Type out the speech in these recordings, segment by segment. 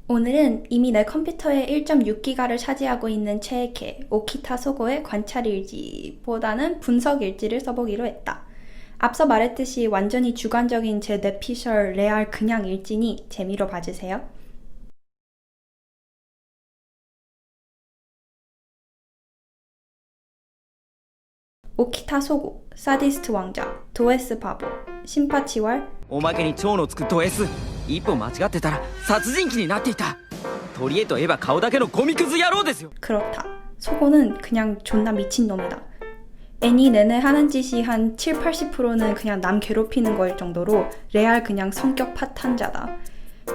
오늘은 이미 내 컴퓨터의 1.6기가를 차지하고 있는 최애캐 오키타 소고의 관찰일지보다는 분석일지를 써보기로 했다. 앞서 말했듯이 완전히 주관적인 제 뇌피셜 레알 그냥 일지니 재미로 봐주세요. 오키타 소고, 사디스트 왕자, 도에스 바보, 신파치왈 おまけに蝶のつくド S 一歩間違ってたら殺人鬼になっていた鳥へといえば顔だけのゴミクズ野郎ですよ 그렇다. 소고는 그냥 존나 미친놈이다. 애니 내내 하는 짓이 한 7, 80%는 그냥 남 괴롭히는 거일 정도로 레알 그냥 성격 파탄자다.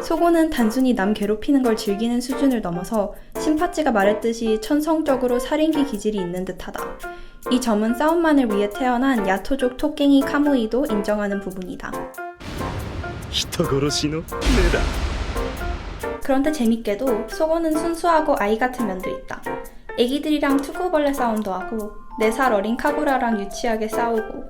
소고는 단순히 남 괴롭히는 걸 즐기는 수준을 넘어서 신파찌가 말했듯이 천성적으로 살인귀 기질이 있는 듯하다. 이 점은 싸움만을 위해 태어난 야토족 토깽이 카무이도 인정하는 부분이다. 人殺しの目だ 그런데 재밌게도 소고는 순수하고 아이 같은 면도 있다. 애기들이랑 투구벌레 싸움도 하고 4살 어린 카구라랑 유치하게 싸우고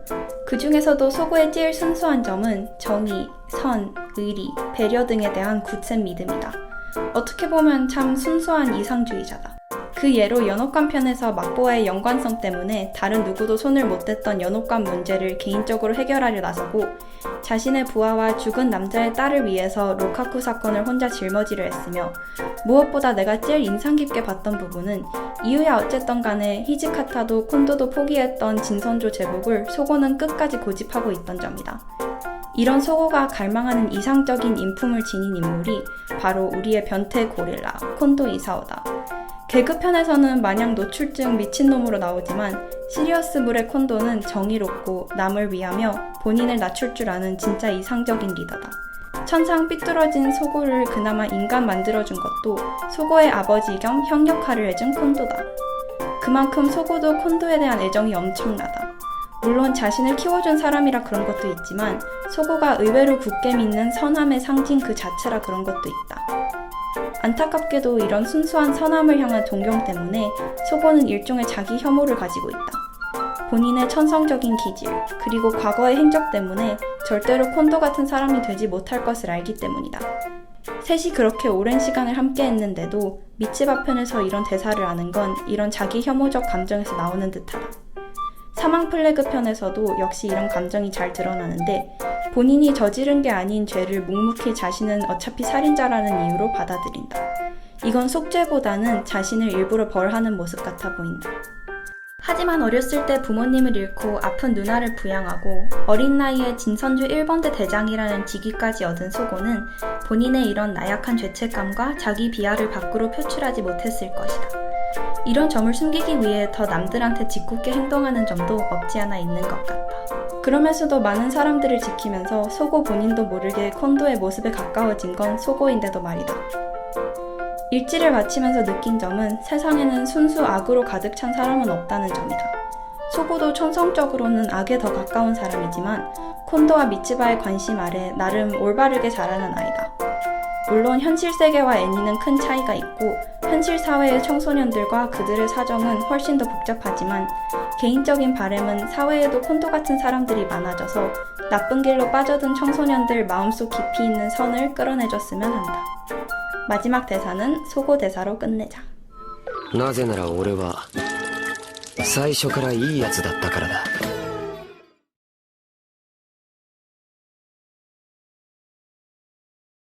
그 중에서도 소고의 제일 순수한 점은 정의, 선, 의리, 배려 등에 대한 굳센 믿음이다. 어떻게 보면 참 순수한 이상주의자다. 그 예로 연옥관 편에서 막보와의 연관성 때문에 다른 누구도 손을 못 댔던 연옥관 문제를 개인적으로 해결하려 나서고 자신의 부하와 죽은 남자의 딸을 위해서 로카쿠 사건을 혼자 짊어지려 했으며 무엇보다 내가 제일 인상 깊게 봤던 부분은 이유야 어쨌든 간에 히지카타도 콘도도 포기했던 진선조 제복을 소고는 끝까지 고집하고 있던 점이다. 이런 소고가 갈망하는 이상적인 인품을 지닌 인물이 바로 우리의 변태 고릴라 콘도 이사오다. 개그편에서는 마냥 노출증 미친놈으로 나오지만 시리어스물의 콘도는 정의롭고 남을 위하며 본인을 낮출 줄 아는 진짜 이상적인 리더다. 천상 삐뚤어진 소고를 그나마 인간 만들어준 것도 소고의 아버지 겸 형 역할을 해준 콘도다. 그만큼 소고도 콘도에 대한 애정이 엄청나다. 물론 자신을 키워준 사람이라 그런 것도 있지만 소고가 의외로 굳게 믿는 선함의 상징 그 자체라 그런 것도 있다. 안타깝게도 이런 순수한 선함을 향한 동경 때문에 소고는 일종의 자기 혐오를 가지고 있다. 본인의 천성적인 기질, 그리고 과거의 행적 때문에 절대로 콘도 같은 사람이 되지 못할 것을 알기 때문이다. 셋이 그렇게 오랜 시간을 함께 했는데도 미츠바 편에서 이런 대사를 하는 건 이런 자기 혐오적 감정에서 나오는 듯하다. 사망 플래그 편에서도 역시 이런 감정이 잘 드러나는데 본인이 저지른 게 아닌 죄를 묵묵히 자신은 어차피 살인자라는 이유로 받아들인다. 이건 속죄보다는 자신을 일부러 벌하는 모습 같아 보인다. 하지만 어렸을 때 부모님을 잃고 아픈 누나를 부양하고 어린 나이에 진선주 1번대 대장이라는 직위까지 얻은 소고는 본인의 이런 나약한 죄책감과 자기 비하를 밖으로 표출하지 못했을 것이다. 이런 점을 숨기기 위해 더 남들한테 짓궂게 행동하는 점도 없지 않아 있는 것 같다. 그러면서도 많은 사람들을 지키면서 소고 본인도 모르게 콘도의 모습에 가까워진 건 소고인데도 말이다. 일지를 마치면서 느낀 점은 세상에는 순수 악으로 가득 찬 사람은 없다는 점이다. 소고도 천성적으로는 악에 더 가까운 사람이지만 콘도와 미츠바의 관심 아래 나름 올바르게 자라는 아이다. 물론 현실 세계와 애니는 큰 차이가 있고 현실 사회의 청소년들과 그들의 사정은 훨씬 더 복잡하지만 개인적인 바람은 사회에도 콘도 같은 사람들이 많아져서 나쁜 길로 빠져든 청소년들 마음속 깊이 있는 선을 끌어내줬으면 한다. 마지막 대사는 소고 대사로 끝내자. なぜなら俺は最初からいいやつだったからだ